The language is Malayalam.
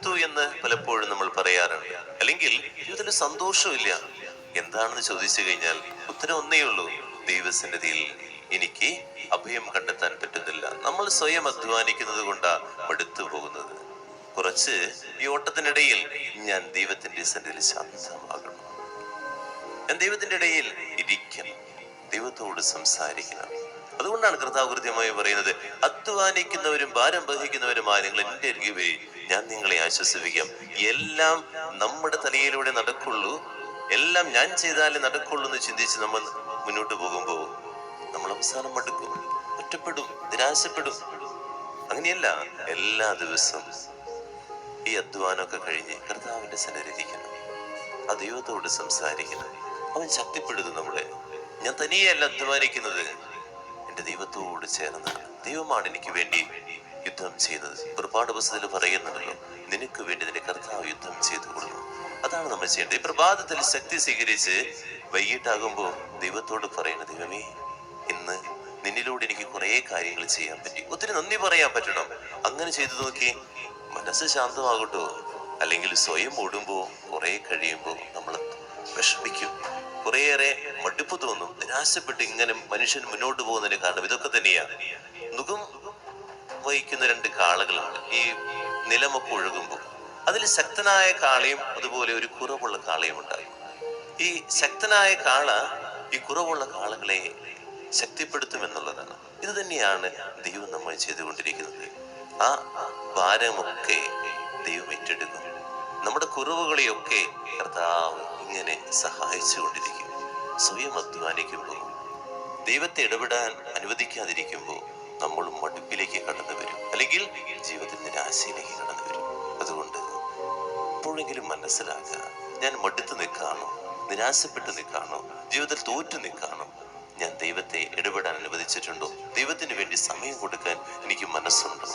മടുത്തു എന്ന് പലപ്പോഴും നമ്മൾ പറയാറുണ്ട്. അല്ലെങ്കിൽ ജീവിതത്തിൽ സന്തോഷമില്ല. എന്താണെന്ന് ചോദിച്ചു കഴിഞ്ഞാൽ ഉത്തരം ഒന്നേ ഉള്ളൂ: ദൈവസന്നിധിയിൽ എനിക്ക് അഭയം കണ്ടെത്താൻ പറ്റുന്നില്ല. നമ്മൾ സ്വയം അധ്വാനിക്കുന്നത് കൊണ്ടാ മടുത്തു പോകുന്നത്. കുറച്ച് ഈ ഓട്ടത്തിനിടയിൽ ഞാൻ ദൈവത്തിന്റെ സന്നിധിയിൽ ശാന്തമാകണം. ഞാൻ ദൈവത്തിന്റെ ഇടയിൽ ഇരിക്കണം, ദൈവത്തോട് സംസാരിക്കണം. അതുകൊണ്ടാണ് കർത്താവ് കൃത്യമായി പറയുന്നത്: അധ്വാനിക്കുന്നവരും ഭാരം വഹിക്കുന്നവരുമായ നിങ്ങൾ എൻ്റെ അരികെ വരി, ഞാൻ നിങ്ങളെ ആശ്വസിപ്പിക്കാം. എല്ലാം നമ്മുടെ തലയിലൂടെ നടക്കുള്ളൂ, എല്ലാം ഞാൻ ചെയ്താലേ നടക്കുള്ളൂ എന്ന് ചിന്തിച്ച് നമ്മൾ മുന്നോട്ട് പോകുമ്പോൾ നമ്മൾ അവസാനം മടുക്കും, ഒറ്റപ്പെടും, നിരാശപ്പെടും. അങ്ങനെയല്ല, എല്ലാ ദിവസവും ഈ അധ്വാനമൊക്കെ കഴിഞ്ഞ് കർത്താവിന്റെ സന്നിധിയിരിക്കണം, ആ ദൈവത്തോട് സംസാരിക്കണം. അവൻ ശക്തിപ്പെടുത്തും നമ്മളെ. ഞാൻ തനിയല്ല അധ്വാനിക്കുന്നത്, എൻ്റെ ദൈവത്തോട് ചേർന്നാണ്. ദൈവമാണ് എനിക്ക് വേണ്ടി യുദ്ധം ചെയ്യുന്നത്. പുറപ്പാട് പുസ്തകത്തിൽ പറയുന്നുണ്ടല്ലോ, നിനക്ക് വേണ്ടി നിന്റെ കർത്താവ് യുദ്ധം ചെയ്തു കൊടുക്കും. അതാണ് നമ്മൾ ചെയ്യേണ്ടത്. ഈ പ്രഭാതത്തിൽ ശക്തി സ്വീകരിച്ച് വൈകിട്ടാകുമ്പോൾ ദൈവത്തോട് പറയുന്നത്: ദൈവമേ, ഇന്ന് നിന്നിലൂടെ എനിക്ക് കുറെ കാര്യങ്ങൾ ചെയ്യാൻ പറ്റി, ഒത്തിരി നന്ദി പറയാൻ പറ്റണം. അങ്ങനെ ചെയ്തു നോക്കി മനസ്സ് ശാന്തമാകട്ടോ. അല്ലെങ്കിൽ സ്വയം ഓടുമ്പോൾ കുറെ കഴിയുമ്പോൾ നമ്മൾ വിഷമിക്കും, കുറേയേറെ മടുപ്പ് തോന്നും, നിരാശപ്പെട്ട് ഇങ്ങനെ മനുഷ്യൻ മുന്നോട്ട് പോകുന്നതിന് കാരണം ഇതൊക്കെ തന്നെയാണ്. മുഖം വഹിക്കുന്ന രണ്ട് കാളകളാണ് ഈ നിലമൊക്കെ ഒഴുകുമ്പോൾ. അതിൽ ശക്തനായ കാളയും അതുപോലെ ഒരു കുറവുള്ള കാളയും ഉണ്ടായി. ഈ ശക്തനായ കാള ഈ കുറവുള്ള കാളകളെ ശക്തിപ്പെടുത്തുമെന്നുള്ളതാണ്. ഇത് തന്നെയാണ് ദൈവം നമ്മൾ ചെയ്തുകൊണ്ടിരിക്കുന്നത്. ആ ഭാരമൊക്കെ ദൈവം ഏറ്റെടുക്കും. നമ്മുടെ കുറവുകളെയൊക്കെ കർത്താവ് ഇങ്ങനെ സഹായിച്ചു കൊണ്ടിരിക്കും. സ്വയം അധ്വാനിക്കുമ്പോൾ, ദൈവത്തെ ഇടപെടാൻ അനുവദിക്കാതിരിക്കുമ്പോൾ നമ്മൾ മടുപ്പിലേക്ക് കടന്നു വരും, അല്ലെങ്കിൽ ജീവിതത്തിൽ നിരാശയിലേക്ക് കടന്നു വരും. അതുകൊണ്ട് എപ്പോഴെങ്കിലും മനസ്സിലാക്കുക, ഞാൻ മടുത്ത് നിൽക്കാണോ, നിരാശപ്പെട്ട് നിൽക്കാണോ, ജീവിതത്തിൽ തോറ്റു നിൽക്കാണോ? ഞാൻ ദൈവത്തെ ഇടപെടാൻ അനുവദിച്ചിട്ടുണ്ടോ? ദൈവത്തിന് വേണ്ടി സമയം കൊടുക്കാൻ എനിക്ക് മനസ്സുണ്ടോ?